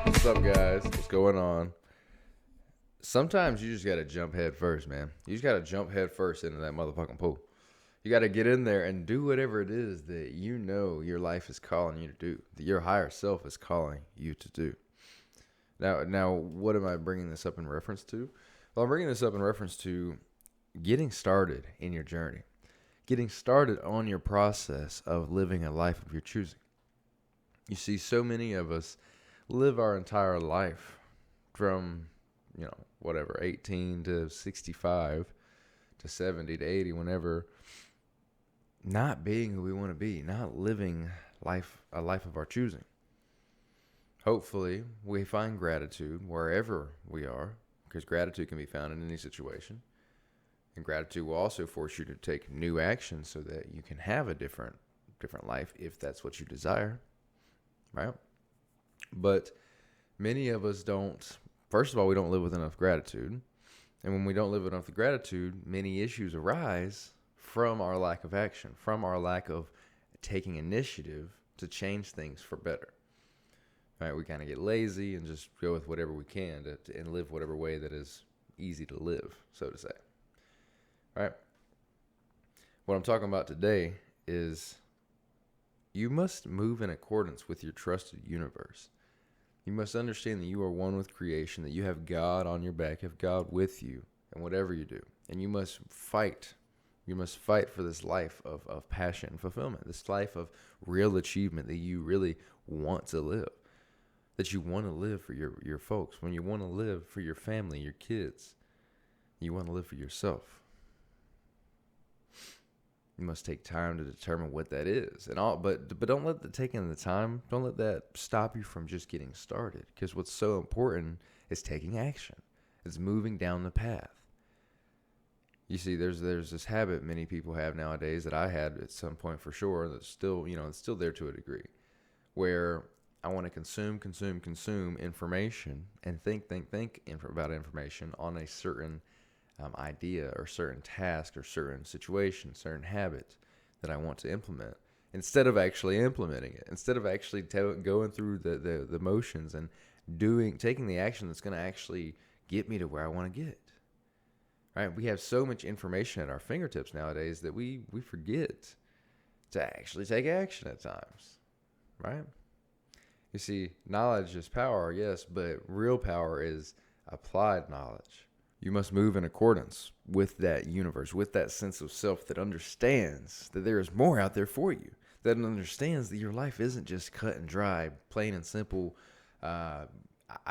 What's up, guys? What's going on? Sometimes you just gotta jump head first, man. You just gotta jump head first into that motherfucking pool. You gotta get in there and do whatever it is that you know your life is calling you to do, that your higher self is calling you to do. Now, what am I bringing this up in reference to? Well, I'm bringing this up in reference to getting started in your journey, getting started on your process of living a life of your choosing. You see, so many of us live our entire life from, whatever, 18 to 65 to 70 to 80, whenever, not being who we want to be, not living a life of our choosing. Hopefully, we find gratitude wherever we are, because gratitude can be found in any situation. And gratitude will also force you to take new action so that you can have a different life if that's what you desire, right? But many of us don't. First of all, we don't live with enough gratitude. And when we don't live with enough gratitude, many issues arise from our lack of action, from our lack of taking initiative to change things for better. Right? We kind of get lazy and just go with whatever we can and live whatever way that is easy to live, so to say. Right? What I'm talking about today is you must move in accordance with your trusted universe. You must understand that you are one with creation, that you have God on your back, you have God with you in whatever you do. And you must fight. You must fight for this life of passion and fulfillment, this life of real achievement that you really want to live, that you want to live for your folks, when you want to live for your family, your kids, you want to live for yourself. You must take time to determine what that is, and all. But don't let taking the time. Don't let that stop you from just getting started. Because what's so important is taking action. It's moving down the path. You see, there's this habit many people have nowadays that I had at some point for sure. That's still it's still there to a degree, where I want to consume information and think about information on a certain idea or certain task or certain situation, certain habit that I want to implement, instead of actually implementing it, instead of actually going through the motions and taking the action that's going to actually get me to where I want to get. Right? We have so much information at our fingertips nowadays that we forget to actually take action at times. Right? You see, knowledge is power, yes, but real power is applied knowledge. You must move in accordance with that universe, with that sense of self that understands that there is more out there for you, that understands that your life isn't just cut and dry, plain and simple. I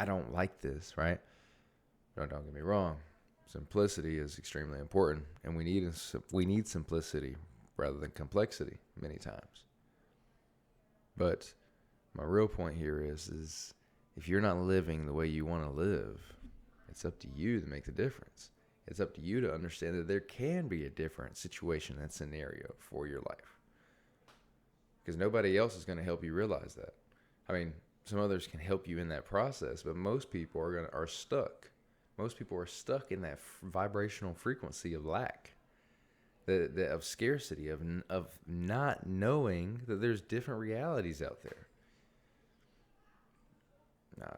don't like this, right? No, don't get me wrong. Simplicity is extremely important, and we need simplicity rather than complexity many times. But my real point here is if you're not living the way you want to live, it's up to you to make the difference. It's up to you to understand that there can be a different situation and scenario for your life. Because nobody else is going to help you realize that. I mean, some others can help you in that process, but most people are stuck. Most people are stuck in that vibrational frequency of lack, of scarcity, of not knowing that there's different realities out there.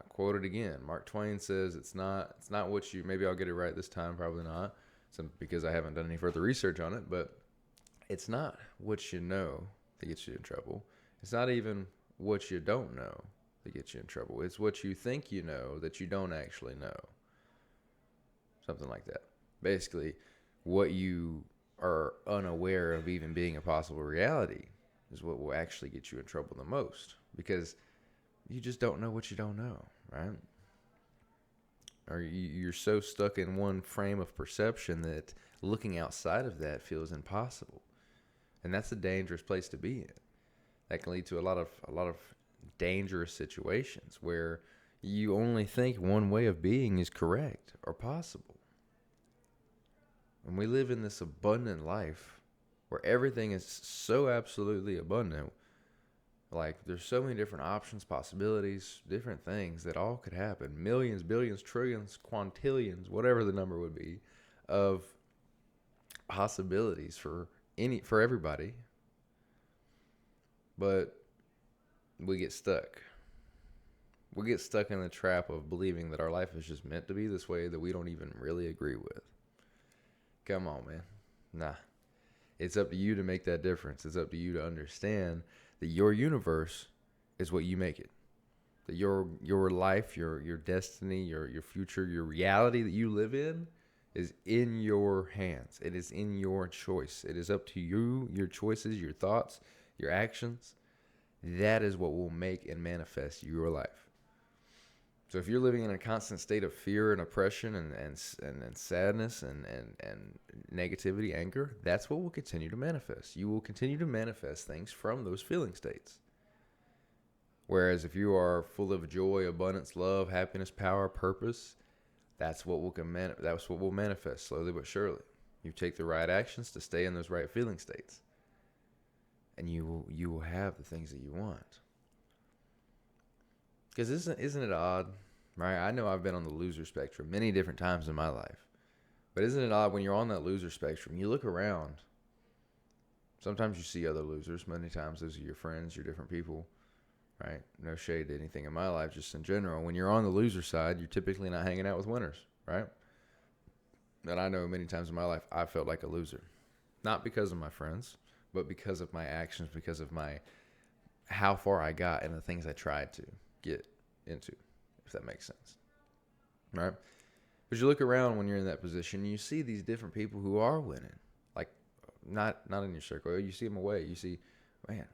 Quoted again. Mark Twain says, "It's not what you." Maybe I'll get it right this time. Probably not, because I haven't done any further research on it. But it's not what you know that gets you in trouble. It's not even what you don't know that gets you in trouble. It's what you think you know that you don't actually know. Something like that. Basically, what you are unaware of even being a possible reality is what will actually get you in trouble the most, because you just don't know what you don't know, right? Or you're so stuck in one frame of perception that looking outside of that feels impossible. And that's a dangerous place to be in. That can lead to a lot of dangerous situations where you only think one way of being is correct or possible. And we live in this abundant life where everything is so absolutely abundant. Like, there's so many different options, possibilities, different things that all could happen. Millions, billions, trillions, quintillions, whatever the number would be, of possibilities for everybody. But we get stuck. We get stuck in the trap of believing that our life is just meant to be this way that we don't even really agree with. Come on, man. Nah. It's up to you to make that difference. It's up to you to understand that your universe is what you make it. That your life, your destiny, your future, your reality that you live in is in your hands. It is in your choice. It is up to you, your choices, your thoughts, your actions. That is what will make and manifest your life. So if you're living in a constant state of fear and oppression and sadness and negativity, anger, that's what will continue to manifest. You will continue to manifest things from those feeling states. Whereas if you are full of joy, abundance, love, happiness, power, purpose, that's what will manifest slowly but surely. You take the right actions to stay in those right feeling states, and you will have the things that you want. Because isn't it odd, right? I know I've been on the loser spectrum many different times in my life. But isn't it odd when you're on that loser spectrum, you look around. Sometimes you see other losers. Many times those are your friends, your different people, right? No shade to anything in my life, just in general. When you're on the loser side, you're typically not hanging out with winners, right? And I know many times in my life I felt like a loser. Not because of my friends, but because of my actions, because of how far I got and the things I tried to get into, if that makes sense, right? But you look around when you're in that position, you see these different people who are winning, like not in your circle. You see them away. You see, man,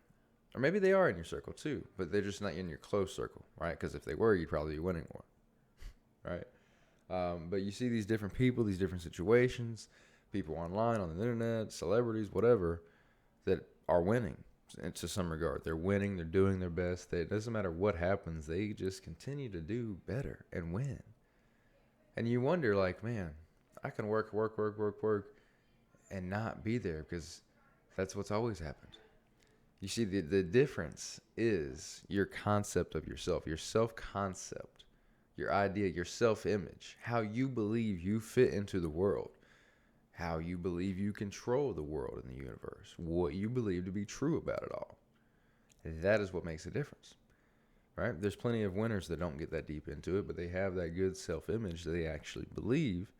or maybe they are in your circle too, but they're just not in your close circle, right? Because if they were, you'd probably be winning more, right? But you see these different people, these different situations, people online, on the internet, celebrities, whatever, that are winning. To some regard, they're winning, they're doing their best. It doesn't matter what happens, they just continue to do better and win. And you wonder, like, man, I can work, and not be there, because that's what's always happened. You see, the difference is your concept of yourself, your self-concept, your idea, your self-image, how you believe you fit into the world. How you believe you control the world and the universe, what you believe to be true about it all. That is what makes a difference, right? There's plenty of winners that don't get that deep into it, but they have that good self-image that they actually believe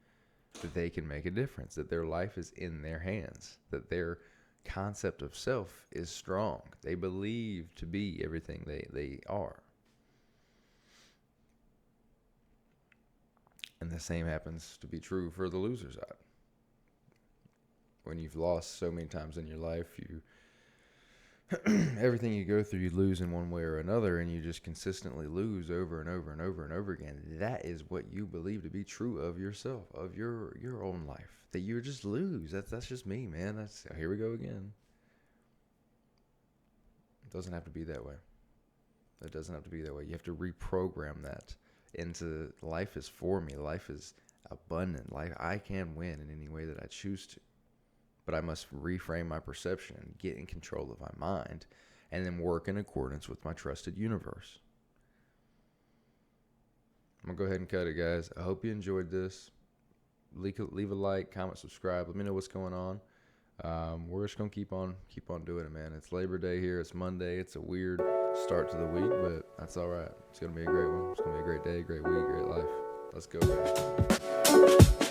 that they can make a difference, that their life is in their hands, that their concept of self is strong. They believe to be everything they are. And the same happens to be true for the loser side. When you've lost so many times in your life, everything you go through, you lose in one way or another, and you just consistently lose over and over and over and over again. That is what you believe to be true of yourself, of your own life. That you just lose. That's just me, man. Here we go again. It doesn't have to be that way. It doesn't have to be that way. You have to reprogram that into life is for me. Life is abundant. Life, I can win in any way that I choose to. But I must reframe my perception and get in control of my mind, and then work in accordance with my trusted universe. I'm going to go ahead and cut it, guys. I hope you enjoyed this. Leave a like, comment, subscribe. Let me know what's going on. We're just going to keep on doing it, man. It's Labor Day here. It's Monday. It's a weird start to the week, but that's all right. It's going to be a great one. It's going to be a great day, great week, great life. Let's go, guys.